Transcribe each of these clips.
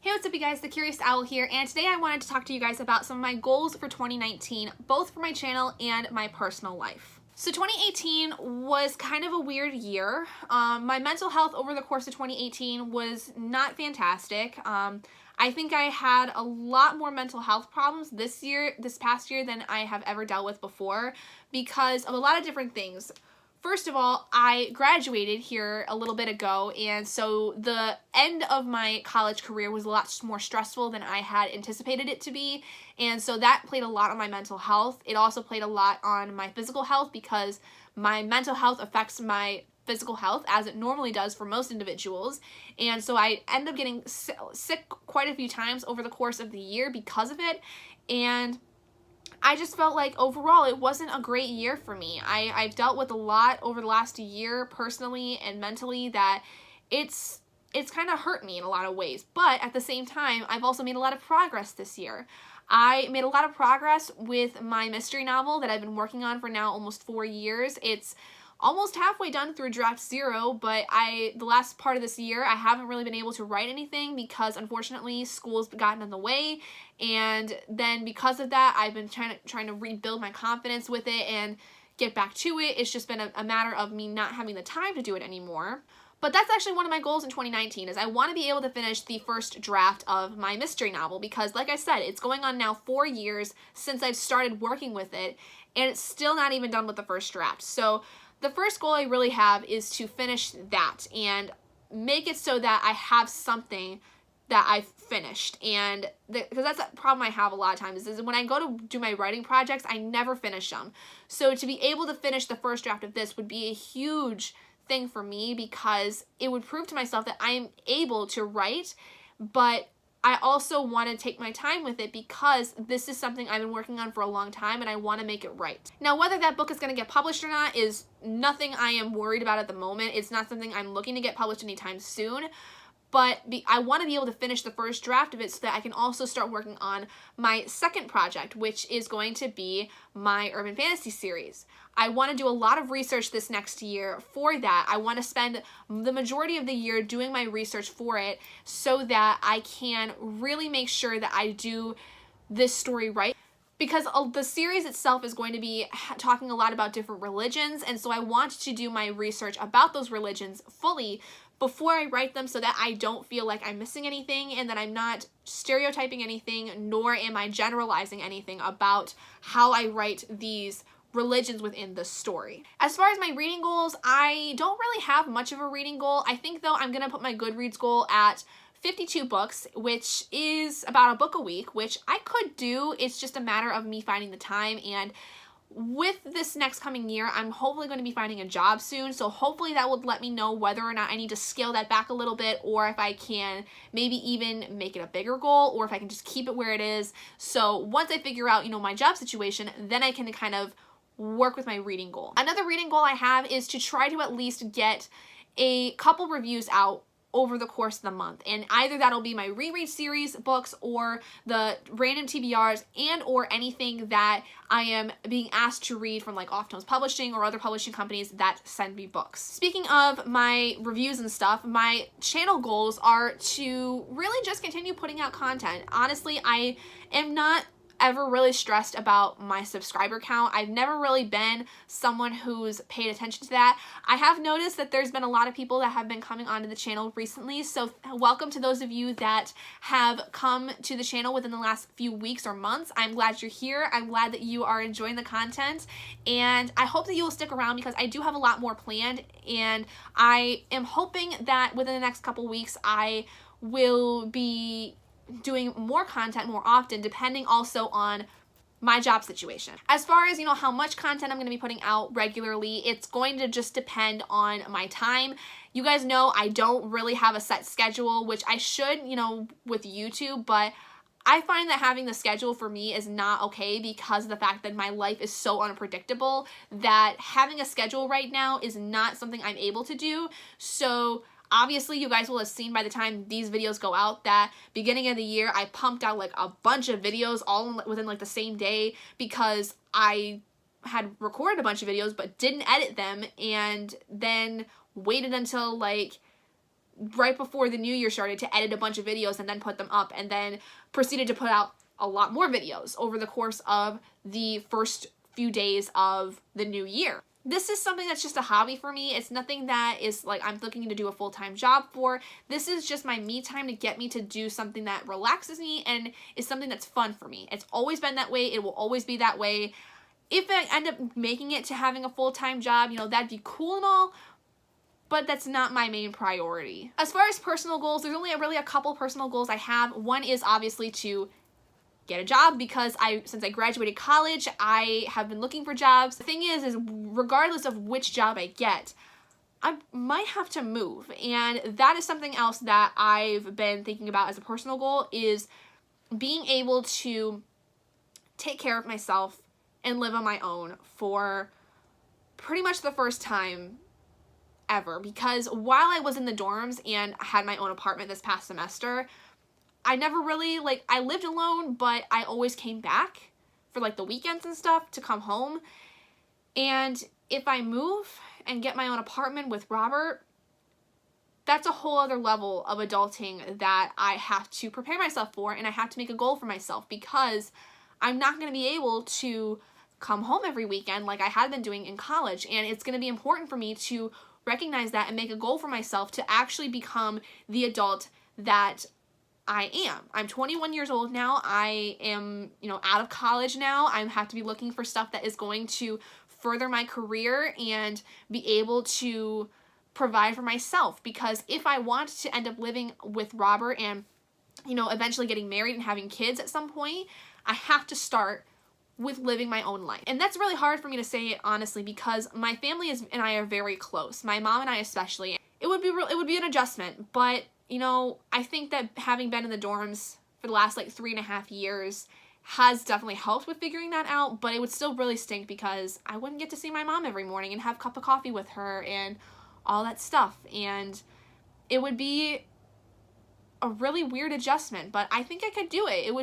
Hey, what's up you guys, the Curious Owl here, and today I wanted to talk to you guys about some of my goals for 2019, both for my channel and my personal life. So 2018 was kind of a weird year. My mental health over the course of 2018 was not fantastic. I think I had a lot more mental health problems this past year than I have ever dealt with before because of a lot of different things. First of all, I graduated here a little bit ago, and so the end of my college career was a lot more stressful than I had anticipated it to be, and so that played a lot on my mental health. It also played a lot on my physical health because my mental health affects my physical health as it normally does for most individuals, and so I ended up getting sick quite a few times over the course of the year because of it, and I just felt like overall it wasn't a great year for me. I've dealt with a lot over the last year personally and mentally that it's kind of hurt me in a lot of ways. But at the same time, I've also made a lot of progress this year. I made a lot of progress with my mystery novel that I've been working on for now almost 4 years. It's almost halfway done through draft 0, but the last part of this year I haven't really been able to write anything because unfortunately school's gotten in the way, and then because of that I've been trying to rebuild my confidence with it and get back to it. It's just been a matter of me not having the time to do it anymore. But that's actually one of my goals in 2019 is I want to be able to finish the first draft of my mystery novel because like I said, it's going on now 4 years since I've started working with it and it's still not even done with the first draft. So the first goal I really have is to finish that and make it so that I have something that I've finished. And because that's a problem I have a lot of times is when I go to do my writing projects, I never finish them. So to be able to finish the first draft of this would be a huge thing for me because it would prove to myself that I am able to write, but I also want to take my time with it because this is something I've been working on for a long time and I want to make it right. Now, whether that book is going to get published or not is nothing I am worried about at the moment. It's not something I'm looking to get published anytime soon, but I want to be able to finish the first draft of it so that I can also start working on my second project, which is going to be my urban fantasy series. I want to do a lot of research this next year for that. I want to spend the majority of the year doing my research for it so that I can really make sure that I do this story right. Because the series itself is going to be talking a lot about different religions, and so I want to do my research about those religions fully before I write them so that I don't feel like I'm missing anything and that I'm not stereotyping anything, nor am I generalizing anything about how I write these religions within the story. As far as my reading goals, I don't really have much of a reading goal. I think though I'm gonna put my Goodreads goal at 52 books, which is about a book a week, which I could do. It's just a matter of me finding the time, and with this next coming year, I'm hopefully going to be finding a job soon, so hopefully that would let me know whether or not I need to scale that back a little bit, or if I can maybe even make it a bigger goal, or if I can just keep it where it is. So once I figure out, my job situation, then I can kind of work with my reading goal. Another reading goal I have is to try to at least get a couple reviews out over the course of the month, and either that'll be my reread series books or the random TBRs and or anything that I am being asked to read from like Off Tones Publishing or other publishing companies that send me books. Speaking of my reviews and stuff, my channel goals are to really just continue putting out content. Honestly, I am not ever really stressed about my subscriber count. I've never really been someone who's paid attention to that. I have noticed that there's been a lot of people that have been coming onto the channel recently, so welcome to those of you that have come to the channel within the last few weeks or months. I'm glad you're here. I'm glad that you are enjoying the content, and I hope that you will stick around because I do have a lot more planned, and I am hoping that within the next couple weeks I will be doing more content more often, depending also on my job situation. As far as, how much content I'm going to be putting out regularly, it's going to just depend on my time. You guys know I don't really have a set schedule, which I should, with YouTube, but I find that having the schedule for me is not okay because of the fact that my life is so unpredictable that having a schedule right now is not something I'm able to do. So obviously, you guys will have seen by the time these videos go out that beginning of the year, I pumped out like a bunch of videos all within like the same day because I had recorded a bunch of videos but didn't edit them and then waited until like right before the new year started to edit a bunch of videos and then put them up, and then proceeded to put out a lot more videos over the course of the first few days of the new year. This is something that's just a hobby for me. It's nothing that is like I'm looking to do a full-time job for. This is just my me time to get me to do something that relaxes me and is something that's fun for me. It's always been that way. It will always be that way. If I end up making it to having a full-time job, you know, that'd be cool and all, but that's not my main priority. As far as personal goals, there's only really a couple personal goals I have. One is obviously to get a job, because since I graduated college, I have been looking for jobs. The thing is regardless of which job I get, I might have to move, and that is something else that I've been thinking about as a personal goal, is being able to take care of myself and live on my own for pretty much the first time ever. Because while I was in the dorms and had my own apartment this past semester, I never really, like, I lived alone, but I always came back for, like, the weekends and stuff to come home. And if I move and get my own apartment with Robert, that's a whole other level of adulting that I have to prepare myself for, and I have to make a goal for myself, because I'm not going to be able to come home every weekend like I had been doing in college. And it's going to be important for me to recognize that and make a goal for myself to actually become the adult that I am. I'm 21 years old now. I am, you know, out of college now. I have to be looking for stuff that is going to further my career and be able to provide for myself. Because if I want to end up living with Robert and, you know, eventually getting married and having kids at some point, I have to start with living my own life. And that's really hard for me to say, honestly, because my family and I are very close. My mom and I especially. It would be an adjustment, but you know, I think that having been in the dorms for the last like 3.5 years has definitely helped with figuring that out, but it would still really stink because I wouldn't get to see my mom every morning and have a cup of coffee with her and all that stuff. And it would be a really weird adjustment, but I think I could do it. It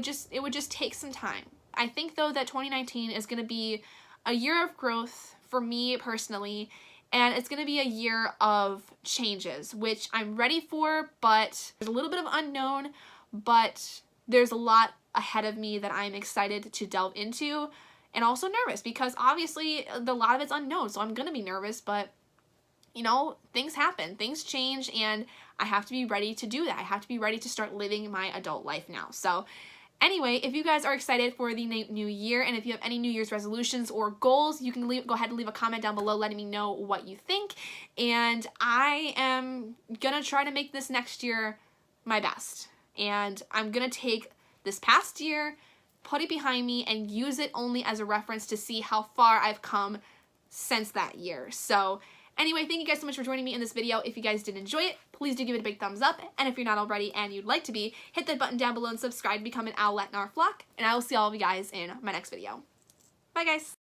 would just take some time. I think though that 2019 is going to be a year of growth for me personally, and it's going to be a year of changes, which I'm ready for, but there's a little bit of unknown, but there's a lot ahead of me that I'm excited to delve into, and also nervous because obviously a lot of it's unknown, so I'm going to be nervous, but you know, things happen, things change, and I have to be ready to do that. I have to be ready to start living my adult life now. So anyway, if you guys are excited for the new year, and if you have any New Year's resolutions or goals, you can go ahead and leave a comment down below letting me know what you think. And I am gonna try to make this next year my best. And I'm gonna take this past year, put it behind me, and use it only as a reference to see how far I've come since that year. So anyway, thank you guys so much for joining me in this video. If you guys did enjoy it, please do give it a big thumbs up. And if you're not already and you'd like to be, hit that button down below and subscribe to become an owlet in our flock. And I will see all of you guys in my next video. Bye guys.